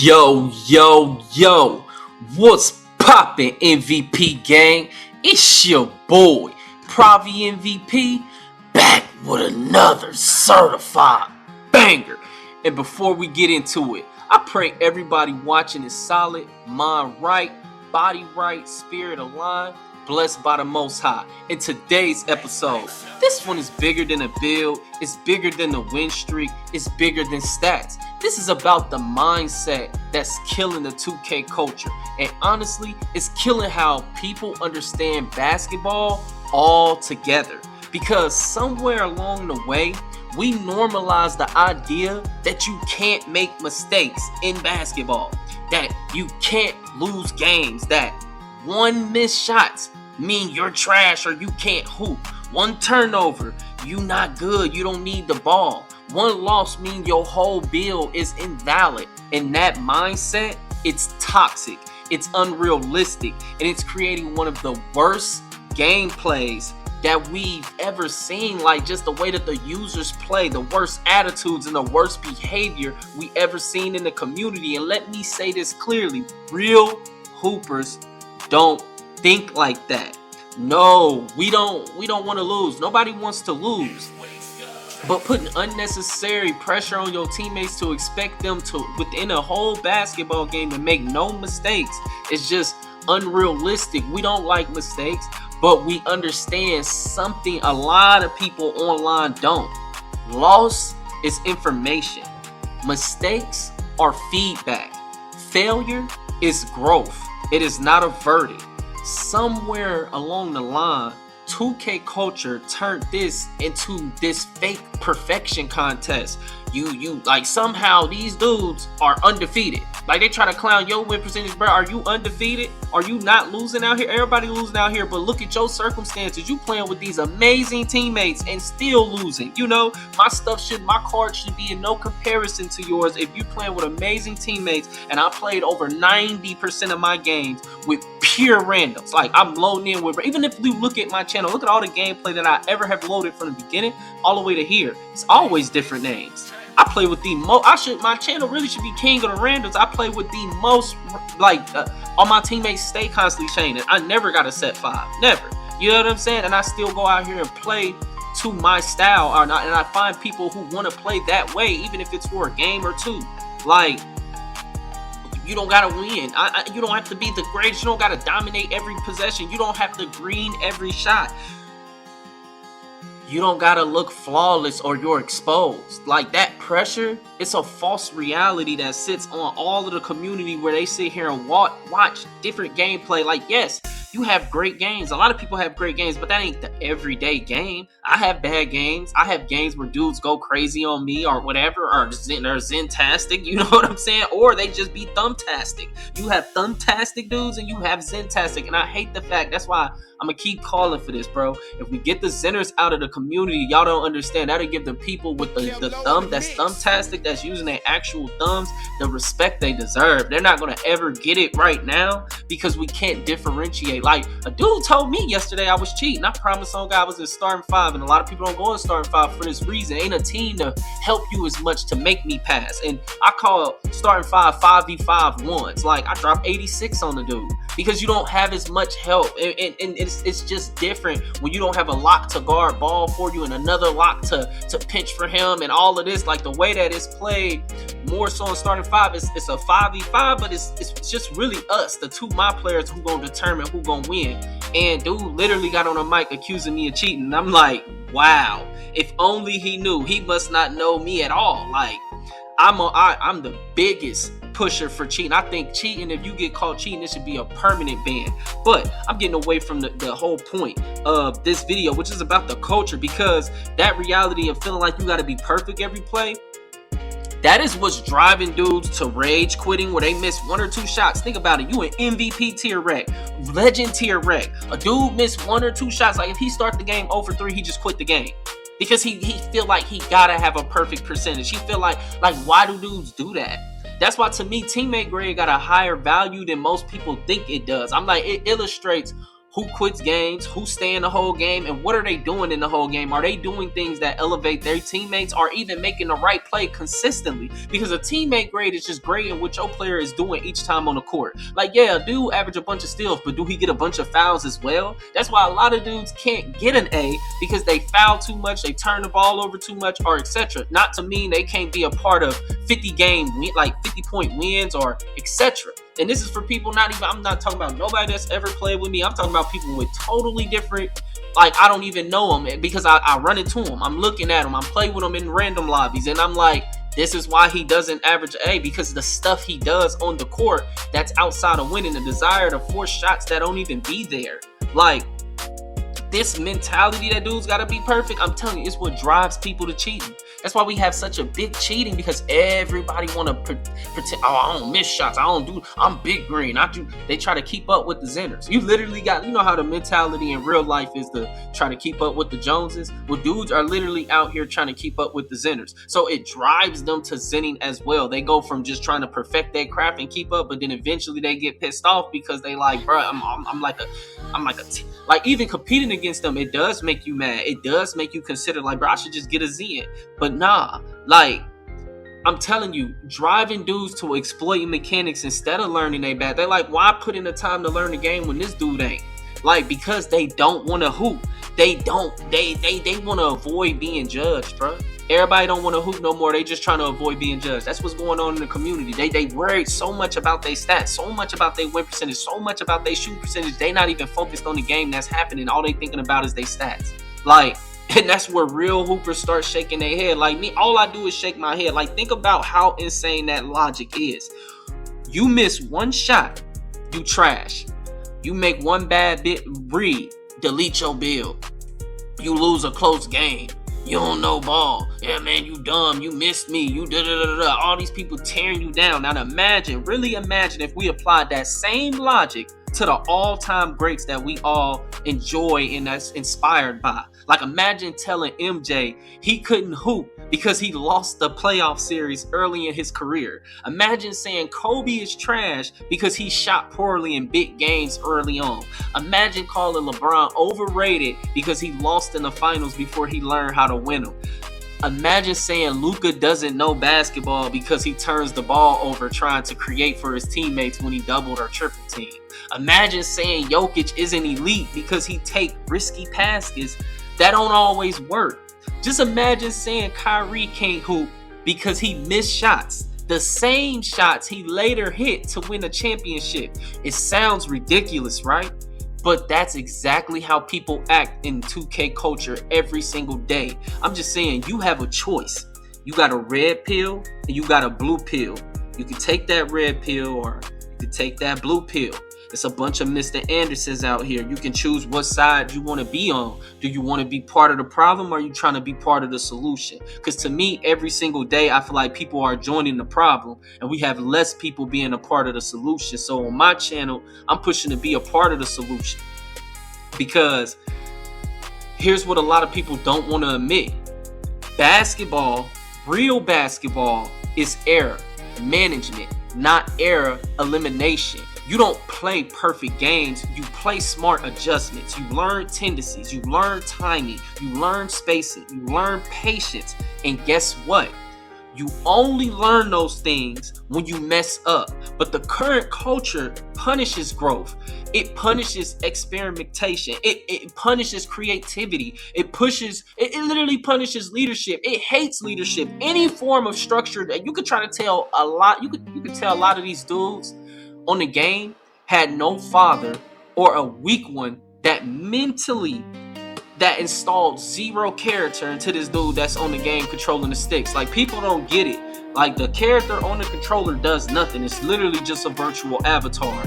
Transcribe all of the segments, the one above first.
Yo, what's poppin', MVP gang? It's your boy, Pravi MVP, back with another certified banger. And before we get into it, I pray everybody watching is solid, mind right, body right, spirit aligned, blessed by the Most High. In today's episode, this one is bigger than a build, it's bigger than the win streak, it's bigger than stats. This is about the mindset that's killing the 2K culture. And honestly, it's killing how people understand basketball altogether. Because somewhere along the way, we normalize the idea that you can't make mistakes in basketball, that you can't lose games, that one missed shots mean you're trash or you can't hoop. One turnover, you not good, you don't need the ball. One loss means your whole build is invalid. And that mindset, it's toxic, it's unrealistic, and it's creating one of the worst gameplays that we've ever seen. Like, just the way that the users play, the worst attitudes and the worst behavior we ever seen in the community. And let me say this clearly, real hoopers don't think like that. No, we don't want to lose. Nobody wants to lose. But putting unnecessary pressure on your teammates to expect them to, within a whole basketball game, to make no mistakes is just unrealistic. We don't like mistakes, but we understand something a lot of people online don't. Loss is information. Mistakes are feedback. Failure is growth. It is not a verdict. Somewhere along the line, 2K culture turned this into this fake perfection contest. You like, somehow these dudes are undefeated. Like, they try to clown your win percentage, bro. Are you undefeated? Are you not losing out here? Everybody losing out here, but look at your circumstances. You playing with these amazing teammates and still losing. You know, my card should be in no comparison to yours if you playing with amazing teammates. And I played over 90% of my games with pure randoms. Like, I'm loading in with, even if you look at my channel, look at all the gameplay that I ever have loaded from the beginning all the way to here. It's always different names. I play with the most. My channel really should be king of the randoms. I play with the most. All my teammates stay constantly chaining. I never got a set 5. Never. You know what I'm saying? And I still go out here and play to my style, and I find people who want to play that way, even if it's for a game or two. Like, you don't gotta win. You don't have to be the greatest. You don't gotta dominate every possession. You don't have to green every shot. You don't gotta look flawless or you're exposed. Like, that pressure, it's a false reality that sits on all of the community where they sit here and watch different gameplay. Like, yes, you have great games. A lot of people have great games, but that ain't the everyday game. I have bad games. I have games where dudes go crazy on me or whatever, or zentastic, you know what I'm saying? Or they just be thumbtastic. You have thumbtastic dudes and you have zentastic, and I hate the fact, that's why I'm gonna keep calling for this, bro. If we get the zenners out of the community, y'all don't understand. That'll give the people with the thumb that's thumbtastic, that's using their actual thumbs, the respect they deserve. They're not gonna ever get it right now because we can't differentiate. Like, a dude told me yesterday I was cheating. I promised on God I was in starting 5, and a lot of people don't go in starting 5 for this reason. Ain't a team to help you as much to make me pass. And I call starting 5v5 ones. Like, I dropped 86 on the dude because you don't have as much help, and it's just different when you don't have a lock to guard ball for you and another lock to pinch for him and all of this. Like, the way that it's played more so in starting 5, it's a 5v5, but it's just really us, the two my players, who gonna determine who gonna win. And dude literally got on a mic accusing me of cheating, and I'm like, wow, if only he knew. He must not know me at all. Like, I'm the biggest pusher for cheating. I think cheating, if you get caught cheating, it should be a permanent ban. But I'm getting away from the whole point of this video, which is about the culture, because that reality of feeling like you got to be perfect every play, that is what's driving dudes to rage quitting where they miss 1 or 2 shots. Think about it. You an MVP tier wreck, legend tier wreck. A dude missed 1 or 2 shots. Like, if he start the game 0 for 3, he just quit the game. Because he feel like he gotta have a perfect percentage. He feel like why do dudes do that? That's why, to me, teammate grade got a higher value than most people think it does. I'm like, it illustrates who quits games, who stay in the whole game, and what are they doing in the whole game? Are they doing things that elevate their teammates, or even making the right play consistently? Because a teammate grade is just grading what your player is doing each time on the court. Like, yeah, a dude average a bunch of steals, but do he get a bunch of fouls as well? That's why a lot of dudes can't get an A, because they foul too much, they turn the ball over too much, or etc. Not to mean they can't be a part of 50 point wins, or etc. And this is for people I'm not talking about nobody that's ever played with me. I'm talking about people with totally different, like, I don't even know them, because I run into them. I'm looking at them. I'm playing with them in random lobbies, and I'm like, this is why he doesn't average A, because the stuff he does on the court that's outside of winning, the desire to force shots that don't even be there. Like, this mentality that dudes gotta be perfect, I'm telling you, it's what drives people to cheating. That's why we have such a big cheating, because everybody want to pretend, oh, I don't miss shots, I'm big green, they try to keep up with the Zenners. You literally got, you know how the mentality in real life is to try to keep up with the Joneses? Well, dudes are literally out here trying to keep up with the Zenners. So it drives them to zenning as well. They go from just trying to perfect their craft and keep up, but then eventually they get pissed off because they like, bro, like even competing against them, it does make you mad. It does make you consider, like, bro, I should just get a Z in. But nah, like, I'm telling you, driving dudes to exploiting mechanics instead of learning they bad. They're like, why put in the time to learn the game when this dude ain't? Like, because they don't want to hoop. They want to avoid being judged, bro. Everybody don't want to hoop no more. They just trying to avoid being judged. That's what's going on in the community. They worried so much about their stats, so much about their win percentage, so much about their shoot percentage. They not even focused on the game that's happening. All they thinking about is their stats. Like, and that's where real hoopers start shaking their head. Like me, all I do is shake my head. Like, think about how insane that logic is. You miss one shot, you trash. You make one bad bit, read, delete your build. You lose a close game. You don't know ball. Yeah, man, you dumb. You missed me. You da-da-da-da. All these people tearing you down. Now really imagine if we applied that same logic to the all-time greats that we all enjoy and that's inspired by. Like, imagine telling MJ he couldn't hoop because he lost the playoff series early in his career. Imagine saying Kobe is trash because he shot poorly in big games early on. Imagine calling LeBron overrated because he lost in the finals before he learned how to win them. Imagine saying Luka doesn't know basketball because he turns the ball over trying to create for his teammates when he doubled or triple team. Imagine saying Jokic isn't elite because he take risky passes that don't always work. Just imagine saying Kyrie can't hoop because he missed shots, the same shots he later hit to win a championship. It sounds ridiculous, right? But that's exactly how people act in 2K culture every single day. I'm just saying, you have a choice. You got a red pill and you got a blue pill. You can take that red pill or you can take that blue pill. It's a bunch of Mr. Andersons out here. You can choose what side you want to be on. Do you want to be part of the problem or are you trying to be part of the solution? Because to me, every single day, I feel like people are joining the problem and we have less people being a part of the solution. So on my channel, I'm pushing to be a part of the solution. Because here's what a lot of people don't want to admit. Basketball, real basketball, is error management, not error elimination. You don't play perfect games. You play smart adjustments. You learn tendencies. You learn timing. You learn spacing. You learn patience. And guess what? You only learn those things when you mess up. But the current culture punishes growth. It punishes experimentation. It punishes creativity. It literally punishes leadership. It hates leadership. Any form of structure that you could try to tell a lot. You could tell a lot of these dudes on the game had no father or a weak one that installed zero character into this dude that's on the game controlling the sticks. Like, people don't get it. Like, the character on the controller does nothing. It's literally just a virtual avatar.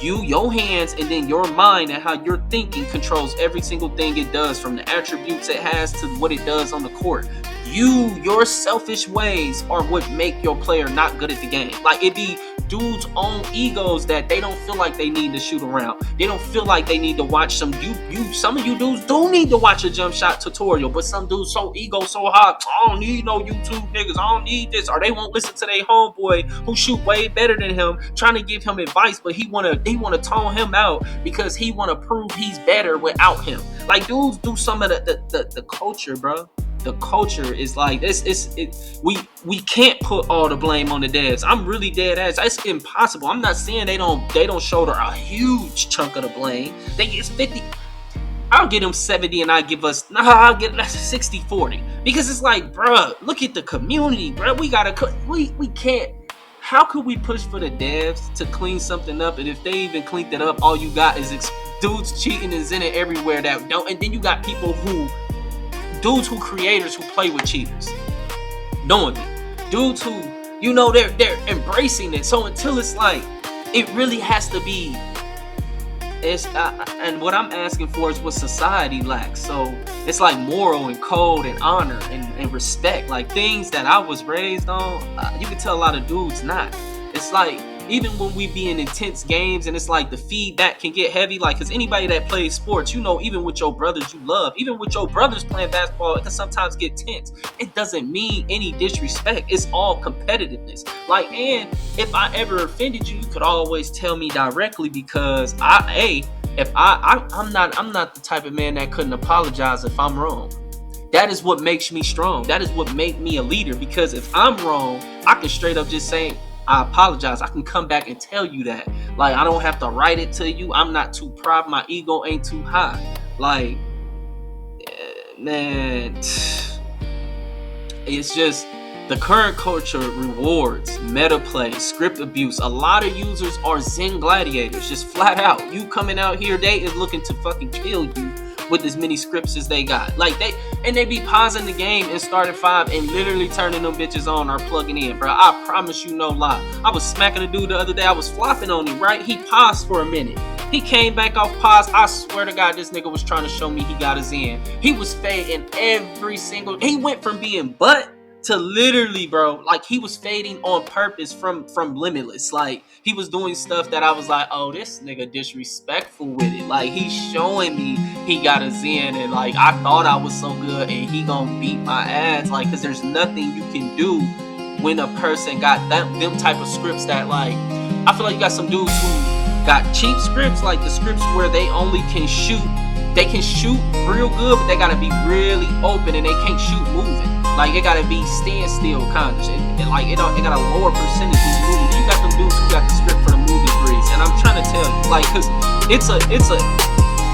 Your hands, and then your mind and how you're thinking controls every single thing it does, from the attributes it has to what it does on the court. Your selfish ways are what make your player not good at the game. Like, it'd be dudes' own egos that they don't feel like they need to shoot around. They don't feel like they need to watch some of you dudes do need to watch a jump shot tutorial, but some dudes so ego so hot, I don't need no YouTube niggas, I don't need this, or they won't listen to their homeboy who shoot way better than him, trying to give him advice, but he wanna tone him out because he wanna prove he's better without him. Like, dudes do some of the culture, bro. The culture is like this. We can't put all the blame on the devs. I'm really dead ass. It's impossible. I'm not saying they don't shoulder a huge chunk of the blame. They get 50. I'll get them 70 and I'll get 60-40. Because it's like, bruh, look at the community, bruh. We can't. How could we push for the devs to clean something up? And if they even cleaned it up, all you got is dudes cheating and zinning everywhere that don't. And then you got people dudes who creators who play with cheaters, knowing it. Dudes who, they're embracing it. So until it's like, it really has to be, and what I'm asking for is what society lacks. So it's like moral and code and honor and respect, like things that I was raised on. You can tell a lot of dudes not. It's like, even when we be in intense games and it's like the feedback can get heavy, like, because anybody that plays sports, even with your brothers you love, even with your brothers playing basketball, it can sometimes get tense. It doesn't mean any disrespect. It's all competitiveness. Like, and if I ever offended you, you could always tell me directly, because I'm not the type of man that couldn't apologize if I'm wrong. That is what makes me strong. That is what makes me a leader, because if I'm wrong, I can straight up just say, I apologize. I can come back and tell you that. Like, I don't have to write it to you. I'm not too proud. My ego ain't too high. Like, man, it's just the current culture rewards meta play, script abuse. A lot of users are Zen gladiators, just flat out. You coming out here, they is looking to fucking kill you with as many scripts as they got. Like, they be pausing the game and starting 5 and literally turning them bitches on or plugging in, bro. I promise you, no lie. I was smacking a dude the other day. I was flopping on him, right? He paused for a minute. He came back off pause. I swear to God, this nigga was trying to show me he got his in. He was fading every single. He went from being butt to literally, bro, like, he was fading on purpose from Limitless. Like, he was doing stuff that I was like, oh, this nigga disrespectful with it. Like, he's showing me he got a Zen, and like, I thought I was so good and he gonna beat my ass. Like, cause there's nothing you can do when a person got them type of scripts that, like, I feel like you got some dudes who got cheap scripts, like the scripts where they only can shoot. They can shoot real good, but they gotta be really open and they can't shoot moving. Like, it gotta be standstill kind of shit. It got a lower percentage of moving. You got them dudes who got the script for the movie breeze. And I'm trying to tell you, like, cause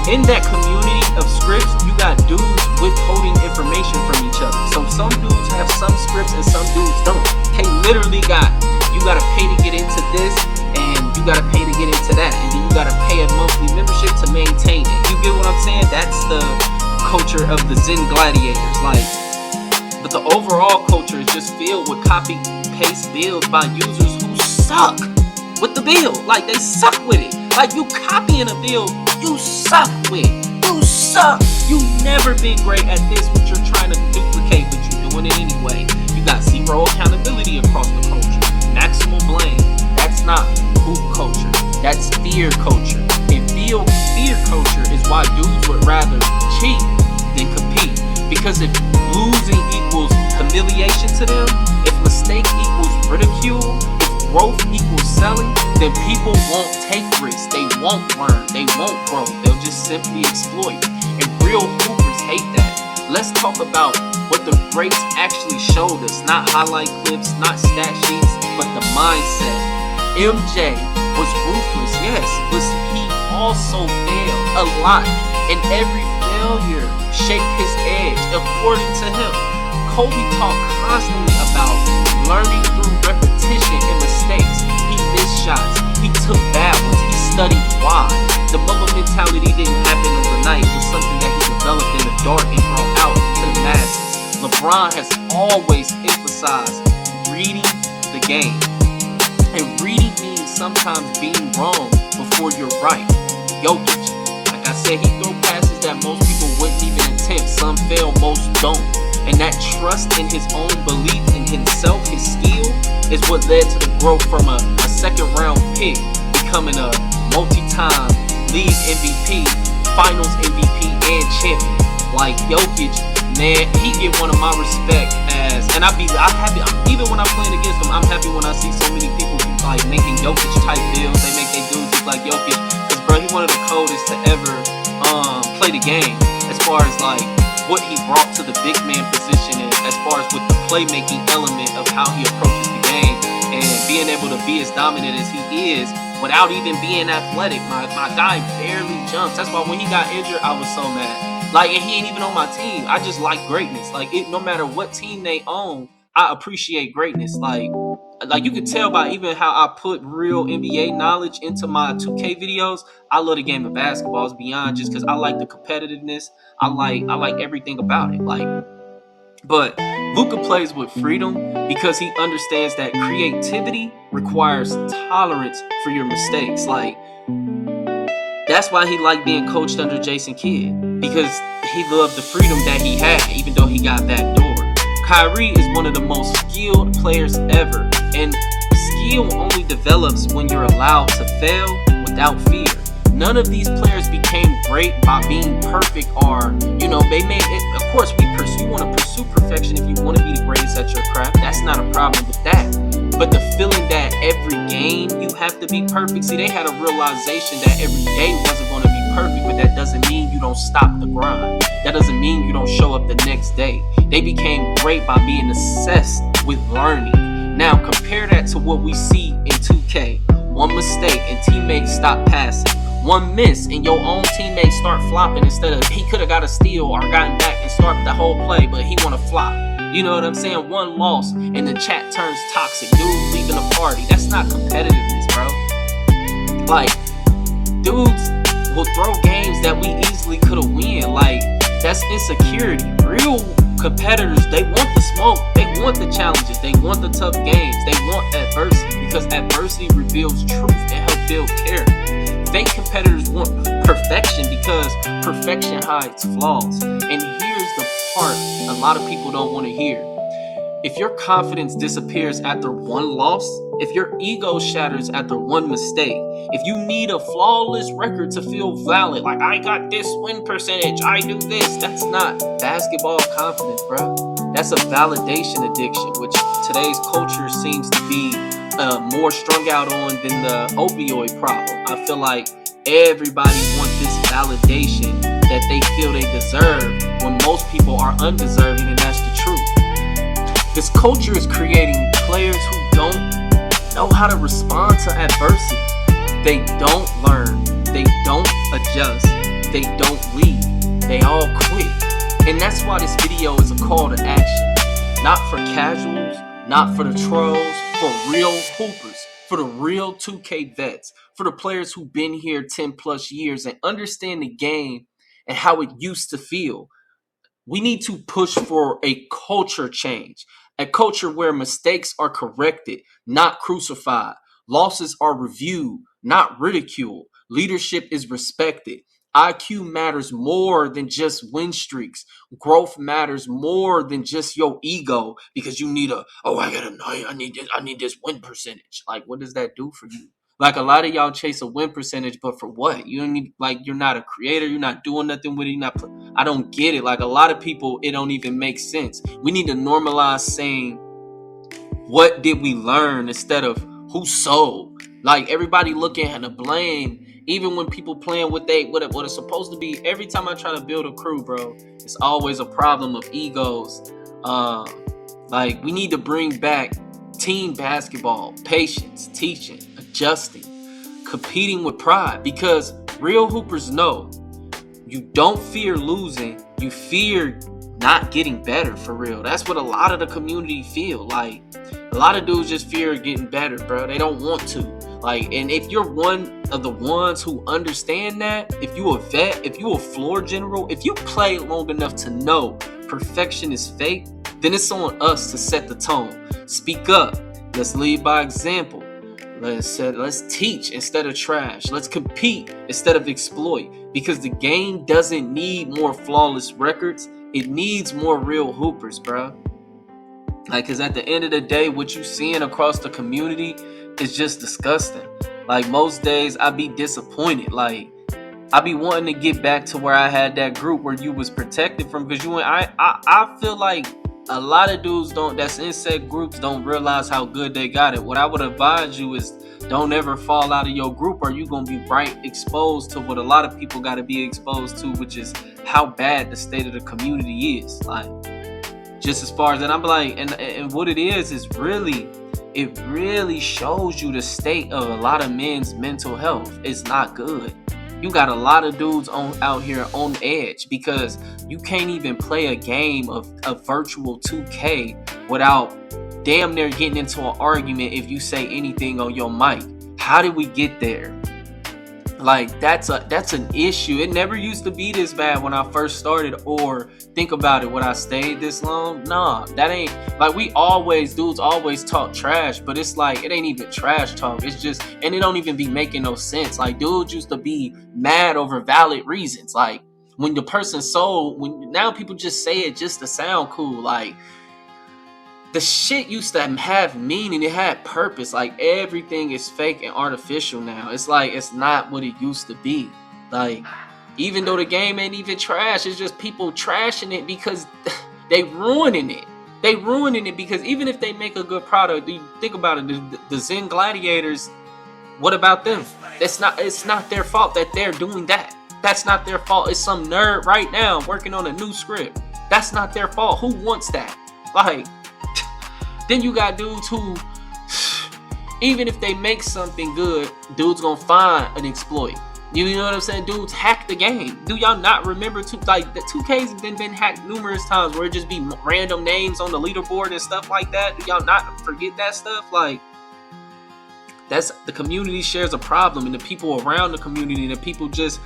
in that community of scripts, you got dudes withholding information from each other. So some dudes have some scripts and some dudes don't. They literally you gotta pay to get into this, and you gotta pay to get into that, and then you gotta pay a monthly membership to maintain it. You get what I'm saying? That's the culture of the Zen gladiators. Like, but the overall culture is just filled with copy-paste builds by users who suck with the build. Like, they suck with it. Like, you copying a build, you suck with. You suck. You never been great at this, what you're trying to duplicate, but you're doing it anyway. You got zero accountability across the culture. Maximal blame. That's not hoop culture. That's fear culture. And fear culture is why dudes would rather cheat than compete. Because if losing equals humiliation to them, if mistake equals ridicule, if growth equals selling, then people won't take risks. They won't learn. They won't grow. They'll just simply exploit. And real hoopers hate that. Let's talk about what the greats actually showed us. Not highlight clips, not stat sheets, but the mindset. MJ was ruthless, yes, but he also failed a lot. And every failure shaped his edge, according to him. Kobe talked constantly about learning through repetition and mistakes. He missed shots. He took bad ones. He studied why. The Mamba mentality didn't happen overnight. It was something that he developed in the dark and brought out to the masses. LeBron has always emphasized reading the game. And reading means sometimes being wrong before you're right. Jokic, like I said, he throw passes that most people wouldn't even attempt. Some fail, most don't. And that trust in his own belief in himself, his skill, is what led to the growth from a second round pick becoming a multi-time league MVP, finals MVP, and champion. Like Jokic, man, he get one of my respect as, and I'm happy, even when I'm playing against him, I'm happy when I see so many people like making Jokic type builds. They make their dudes look like Jokic, because bro, he one of the coldest to ever play the game, as far as like what he brought to the big man position, and as far as with the playmaking element of how he approaches the game, and being able to be as dominant as he is without even being athletic. My guy barely jumps. That's why when he got injured, I was so mad. Like, and he ain't even on my team. I just like greatness. Like, no matter what team they own, I appreciate greatness. Like you could tell by even how I put real NBA knowledge into my 2K videos. I love the game of basketball. It's beyond just because I like the competitiveness. I like everything about it. But Luka plays with freedom because he understands that creativity requires tolerance for your mistakes. Like, that's why he liked being coached under Jason Kidd, because he loved the freedom that he had, even though he got backdoored. Kyrie is one of the most skilled players ever, and skill only develops when you're allowed to fail without fear. None of these players became great by being perfect, or, they made it. Of course, you want to pursue perfection if you want to be the greatest at your craft. That's not a problem with that. But the feeling that every game you have to be perfect, see, they had a realization that every day wasn't going to be perfect, but that doesn't mean you don't stop the grind. That doesn't mean you don't show up the next day. They became great by being obsessed with learning. Now, compare that to what we see in 2K. One mistake and teammates stop passing. One miss and your own teammates start flopping instead of he could have got a steal or gotten back and started the whole play, but he want to flop. You know what I'm saying? One loss and the chat turns toxic. Dude leaving a party. That's not competitiveness, bro. Like, dudes will throw games that we easily could have won. Like, that's insecurity. Real competitors, they want the smoke. They want the challenges. They want the tough games. They want adversity, because adversity reveals truth and helps build character. Fake competitors want perfection because perfection hides flaws. And here's the part a lot of people don't want to hear. If your confidence disappears after one loss, if your ego shatters after one mistake, if you need a flawless record to feel valid, like I got this win percentage, I do this, that's not basketball confidence, bro. That's a validation addiction, which today's culture seems to be more strung out on than the opioid problem. I feel like everybody wants this validation that they feel they deserve when most people are undeserving, and that's the truth. This culture is creating players who don't know how to respond to adversity. They don't learn. They don't adjust. They don't lead. They all quit. And that's why this video is a call to action. Not for casuals, not for the trolls, for real hoopers, for the real 2K vets, for the players who've been here 10 plus years and understand the game and how it used to feel. We need to push for a culture change, a culture where mistakes are corrected, not crucified. Losses are reviewed, not ridiculed. Leadership is respected. IQ matters more than just win streaks. Growth matters more than just your ego, because you need I need this win percentage. Like, what does that do for you? Like, a lot of y'all chase a win percentage, but for what? You don't need, like, you're not a creator. You're not doing nothing with it. I don't get it. Like, a lot of people, it don't even make sense. We need to normalize saying, what did we learn, instead of who sold? Like, everybody looking at the blame. Even when people playing what it's supposed to be, every time I try to build a crew, bro, it's always a problem of egos. Like, we need to bring back team basketball, patience, teaching, adjusting, competing with pride, because real hoopers know you don't fear losing, you fear not getting better for real. That's what a lot of the community feel. Like, a lot of dudes just fear getting better, bro. They don't want to. Like, and if you're one of the ones who understand that, if you a vet, if you a floor general, if you play long enough to know perfection is fake, then it's on us to set the tone. Speak up. Let's lead by example. Let's teach instead of trash. Let's compete instead of exploit. Because the game doesn't need more flawless records. It needs more real hoopers, bro. Like, cause at the end of the day, what you seeing across the community is just disgusting. Like, most days I be disappointed. Like, I be wanting to get back to where I had that group where you was protected from, because I feel like a lot of dudes that's in said groups don't realize how good they got it. What I would advise you is don't ever fall out of your group, or you gonna be right exposed to what a lot of people gotta be exposed to, which is how bad the state of the community is. Like, just as far as that, I'm like, and what it is really, it really shows you the state of a lot of men's mental health. It's not good. You got a lot of dudes out here on edge because you can't even play a game of a virtual 2K without damn near getting into an argument if you say anything on your mic. How did we get there? Like, that's an issue. It never used to be this bad when I first started, or think about it, when I stayed this long. Nah, that ain't, like, dudes always talk trash, but it's like, it ain't even trash talk. It's just, and it don't even be making no sense. Like, dudes used to be mad over valid reasons. Like, when the person now people just say it just to sound cool. Like, the shit used to have meaning. It had purpose. Like, everything is fake and artificial now. It's like, it's not what it used to be. Like, even though the game ain't even trash, it's just people trashing it because they ruining it. They ruining it because even if they make a good product, you think about it, the Zen gladiators, what about them? It's not their fault that they're doing that. That's not their fault. It's some nerd right now working on a new script. That's not their fault. Who wants that? Like, then you got dudes who, even if they make something good, dudes gonna find an exploit. You know what I'm saying? Dudes hack the game. Do y'all not remember the 2K's been hacked numerous times where it just be random names on the leaderboard and stuff like that? Do y'all not forget that stuff? Like, that's, the community shares a problem, and the people around the community, and the people just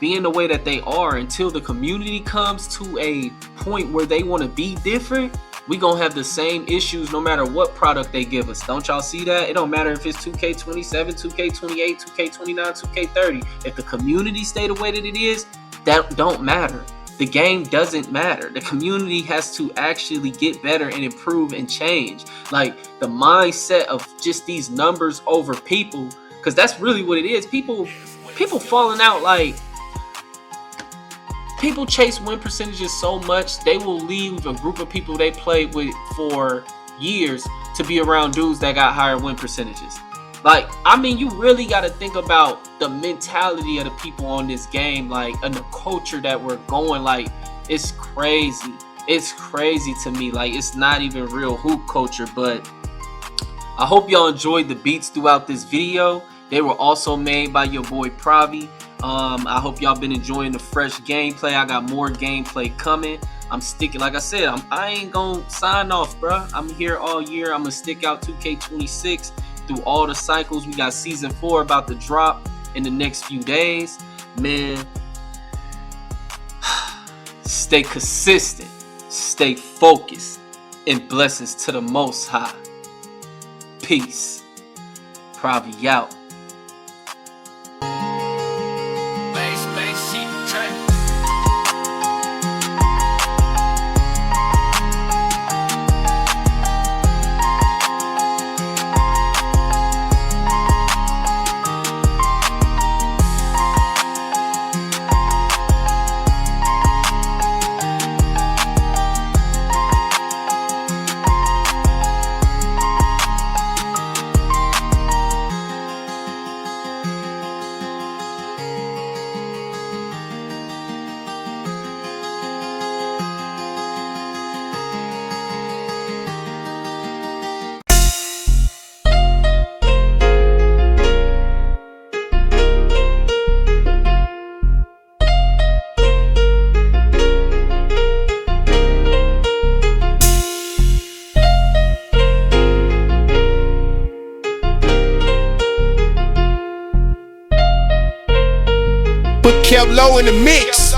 being the way that they are, until the community comes to a point where they want to be different, we gonna have the same issues no matter what product they give us. Don't y'all see that? It don't matter if it's 2K27, 2K28, 2K29, 2K30. If the community stay the way that it is, that don't matter. The game doesn't matter. The community has to actually get better and improve and change. Like, the mindset of just these numbers over people, because that's really what it is. People falling out. Like, people chase win percentages so much, they will leave a group of people they played with for years to be around dudes that got higher win percentages. Like, I mean, you really got to think about the mentality of the people on this game, like, and the culture that we're going. Like, it's crazy. It's crazy to me. Like, it's not even real hoop culture. But I hope y'all enjoyed the beats throughout this video. They were also made by your boy Pravi. I hope y'all been enjoying the fresh gameplay. I got more gameplay coming. I'm sticking, like I said, I ain't gonna sign off, bruh. I'm here all year. I'm gonna stick out 2K26 through all the cycles. We got season 4 about to drop in the next few days. Man, stay consistent, stay focused, and blessings to the Most High. Peace. Pravi out. Kept low in the mix.